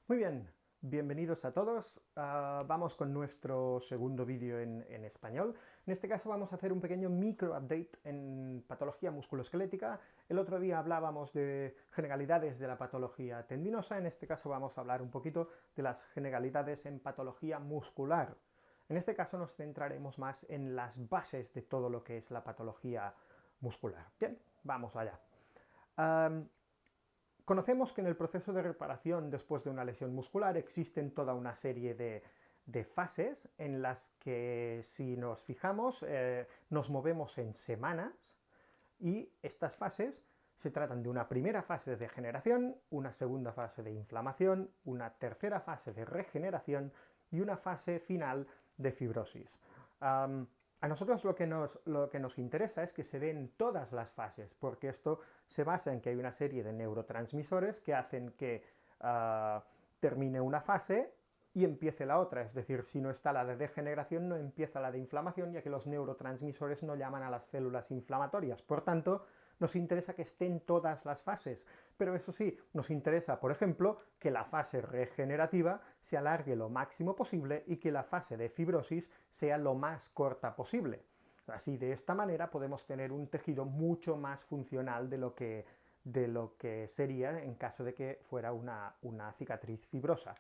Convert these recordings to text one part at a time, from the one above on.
Muy bien, bienvenidos a todos. Vamos con nuestro segundo vídeo en español. En este caso vamos a hacer un pequeño micro update en patología musculoesquelética. El otro día hablábamos de generalidades de la patología tendinosa. En este caso vamos a hablar un poquito de las generalidades en patología muscular. En este caso nos centraremos más en las bases de todo lo que es la patología muscular. Bien, vamos allá. Conocemos que en el proceso de reparación después de una lesión muscular existen toda una serie de fases en las que, si nos fijamos, nos movemos en semanas, y estas fases se tratan de una primera fase de degeneración, una segunda fase de inflamación, una tercera fase de regeneración y una fase final de fibrosis. A nosotros lo que nos interesa es que se den todas las fases, porque esto se basa en que hay una serie de neurotransmisores que hacen que termine una fase y empiece la otra. Es decir, si no está la de degeneración, no empieza la de inflamación, ya que los neurotransmisores no llaman a las células inflamatorias. Por tanto, nos interesa que estén todas las fases, pero eso sí, nos interesa, por ejemplo, que la fase regenerativa se alargue lo máximo posible y que la fase de fibrosis sea lo más corta posible. Así, de esta manera, podemos tener un tejido mucho más funcional de lo que sería en caso de que fuera una cicatriz fibrosa.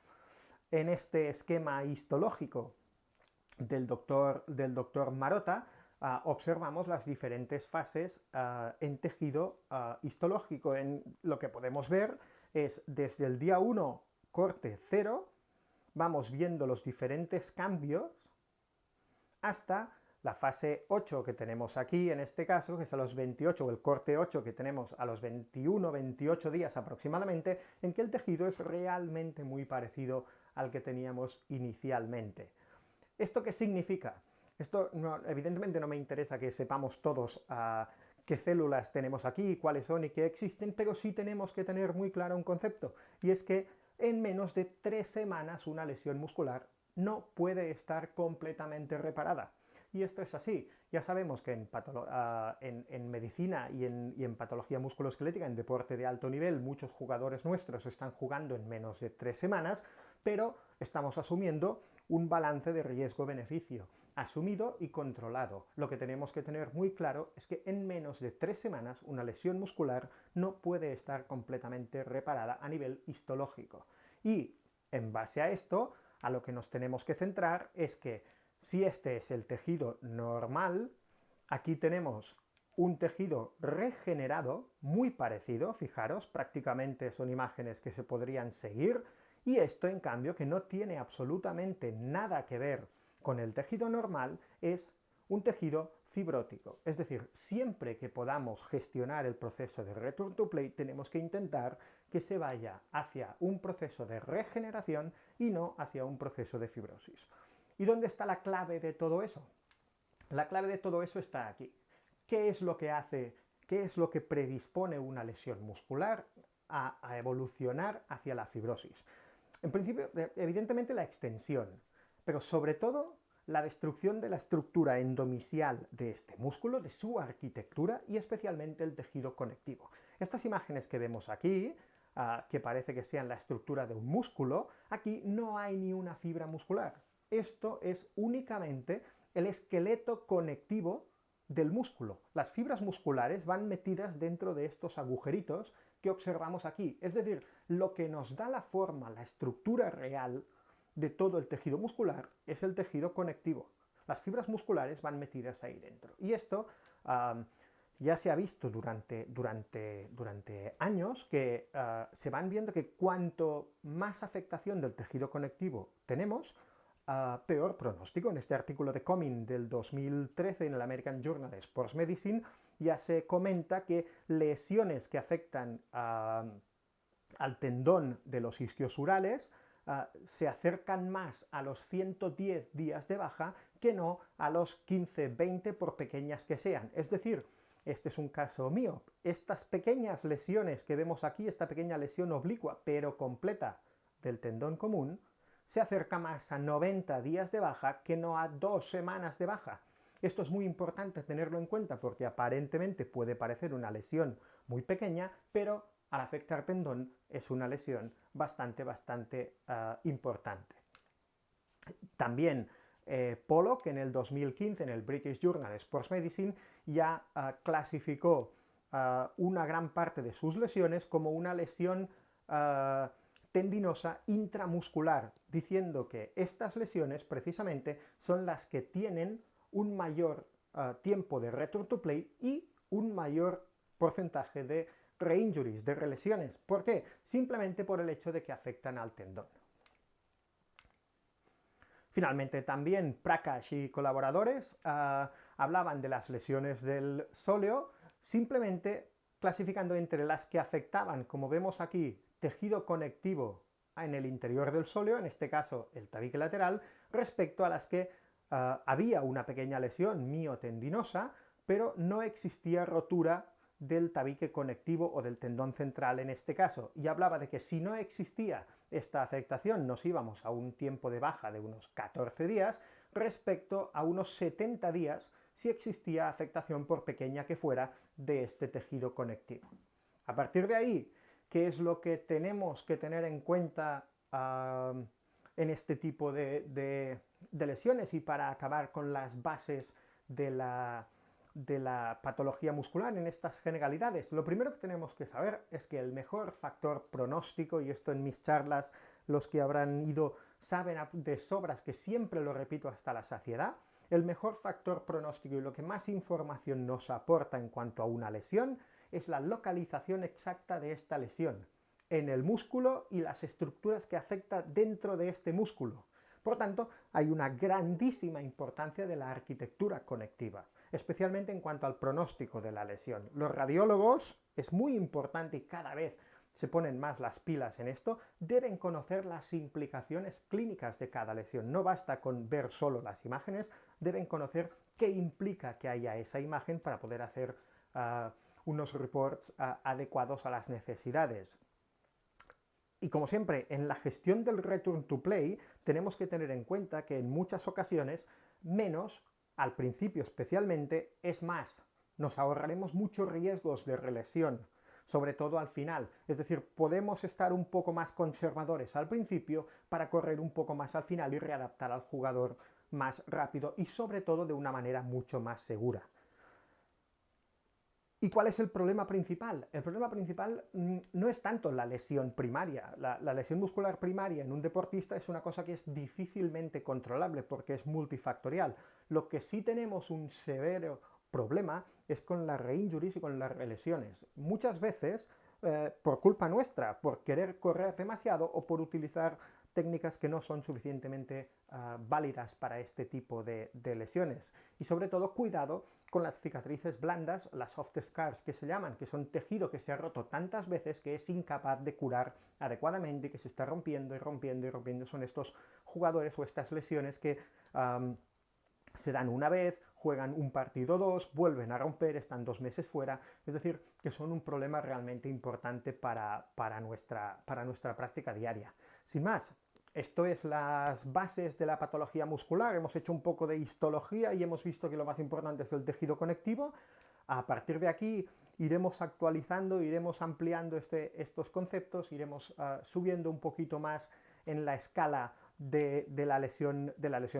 En este esquema histológico del doctor Marotta, observamos las diferentes fases en tejido histológico. Lo que podemos ver es desde el día 1, corte 0, vamos viendo los diferentes cambios hasta la fase 8 que tenemos aquí, en este caso, que es a los 28, o el corte 8 que tenemos a los 21, 28 días aproximadamente, en que el tejido es realmente muy parecido al que teníamos inicialmente. ¿Esto qué significa? Esto evidentemente no me interesa que sepamos todos qué células tenemos aquí, cuáles son y qué existen, pero sí tenemos que tener muy claro un concepto, y es que en menos de 3 semanas una lesión muscular no puede estar completamente reparada. Y esto es así. Ya sabemos que en medicina y en patología musculoesquelética, en deporte de alto nivel, muchos jugadores nuestros están jugando en menos de 3 semanas, pero estamos asumiendo un balance de riesgo-beneficio, asumido y controlado. Lo que tenemos que tener muy claro es que en menos de 3 semanas una lesión muscular no puede estar completamente reparada a nivel histológico. Y en base a esto, a lo que nos tenemos que centrar es que si este es el tejido normal, aquí tenemos un tejido regenerado muy parecido, fijaros, prácticamente son imágenes que se podrían seguir, y esto, en cambio, que no tiene absolutamente nada que ver con el tejido normal, es un tejido fibrótico. Es decir, siempre que podamos gestionar el proceso de return to play, tenemos que intentar que se vaya hacia un proceso de regeneración y no hacia un proceso de fibrosis. ¿Y dónde está la clave de todo eso? La clave de todo eso está aquí. ¿Qué es lo que hace, qué es lo que predispone una lesión muscular a evolucionar hacia la fibrosis? En principio, evidentemente la extensión, pero sobre todo la destrucción de la estructura endomisial de este músculo, de su arquitectura, y especialmente el tejido conectivo. Estas imágenes que vemos aquí, que parece que sean la estructura de un músculo, aquí no hay ni una fibra muscular. Esto es únicamente el esqueleto conectivo del músculo. Las fibras musculares van metidas dentro de estos agujeritos que observamos aquí. Es decir, lo que nos da la forma, la estructura real de todo el tejido muscular es el tejido conectivo. Las fibras musculares van metidas ahí dentro. Y esto ya se ha visto durante años, que se van viendo que cuanto más afectación del tejido conectivo tenemos, peor pronóstico. En este artículo de Coming del 2013 en el American Journal of Sports Medicine ya se comenta que lesiones que afectan al tendón de los isquiosurales se acercan más a los 110 días de baja que no a los 15-20, por pequeñas que sean. Es decir, este es un caso mío. Estas pequeñas lesiones que vemos aquí, esta pequeña lesión oblicua pero completa del tendón común, se acerca más a 90 días de baja que no a 2 semanas de baja. Esto es muy importante tenerlo en cuenta porque aparentemente puede parecer una lesión muy pequeña, pero al afectar tendón es una lesión bastante importante. También Pollock en el 2015 en el British Journal Sports Medicine ya clasificó una gran parte de sus lesiones como una lesión tendinosa intramuscular, diciendo que estas lesiones precisamente son las que tienen un mayor tiempo de return to play y un mayor porcentaje de reinjuries, de relesiones. ¿Por qué? Simplemente por el hecho de que afectan al tendón. Finalmente, también Prakash y colaboradores hablaban de las lesiones del sóleo, simplemente clasificando entre las que afectaban, como vemos aquí, tejido conectivo en el interior del sóleo, en este caso el tabique lateral, respecto a las que había una pequeña lesión miotendinosa, pero no existía rotura del tabique conectivo o del tendón central en este caso, y hablaba de que si no existía esta afectación nos íbamos a un tiempo de baja de unos 14 días respecto a unos 70 días si existía afectación, por pequeña que fuera, de este tejido conectivo. A partir de ahí, ¿qué es lo que tenemos que tener en cuenta en este tipo de lesiones? Y para acabar con las bases de la patología muscular en estas generalidades, lo primero que tenemos que saber es que el mejor factor pronóstico, y esto en mis charlas los que habrán ido saben de sobras que siempre lo repito hasta la saciedad, el mejor factor pronóstico y lo que más información nos aporta en cuanto a una lesión es la localización exacta de esta lesión en el músculo y las estructuras que afecta dentro de este músculo. Por tanto, hay una grandísima importancia de la arquitectura conectiva, especialmente en cuanto al pronóstico de la lesión. Los radiólogos, es muy importante y cada vez se ponen más las pilas en esto, deben conocer las implicaciones clínicas de cada lesión. No basta con ver solo las imágenes, deben conocer qué implica que haya esa imagen para poder hacer unos reports adecuados a las necesidades. Y como siempre, en la gestión del return to play tenemos que tener en cuenta que en muchas ocasiones menos, al principio especialmente, es más. Nos ahorraremos muchos riesgos de relesión, sobre todo al final. Es decir, podemos estar un poco más conservadores al principio para correr un poco más al final y readaptar al jugador más rápido y sobre todo de una manera mucho más segura. ¿Y cuál es el problema principal? El problema principal no es tanto la lesión primaria. La lesión muscular primaria en un deportista es una cosa que es difícilmente controlable porque es multifactorial. Lo que sí tenemos un severo problema es con las reinjuries y con las relesiones. Muchas veces por culpa nuestra, por querer correr demasiado o por utilizar técnicas que no son suficientemente válidas para este tipo de lesiones. Y sobre todo, cuidado con las cicatrices blandas, las soft scars que se llaman, que son tejido que se ha roto tantas veces que es incapaz de curar adecuadamente y que se está rompiendo y rompiendo y rompiendo. Son estos jugadores o estas lesiones que se dan una vez, juegan un partido o dos, vuelven a romper, están 2 meses fuera, es decir, que son un problema realmente importante para nuestra práctica diaria. Sin más, esto es las bases de la patología muscular. Hemos hecho un poco de histología y hemos visto que lo más importante es el tejido conectivo. A partir de aquí iremos actualizando, iremos ampliando estos conceptos, iremos subiendo un poquito más en la escala de la lesión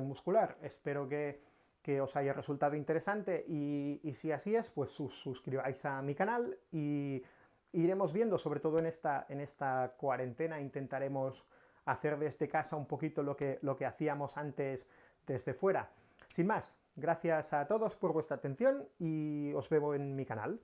muscular. Espero que os haya resultado interesante y si así es, pues suscribáis a mi canal y iremos viendo, sobre todo en esta cuarentena, intentaremos hacer desde casa un poquito lo que hacíamos antes desde fuera. Sin más, gracias a todos por vuestra atención y os veo en mi canal.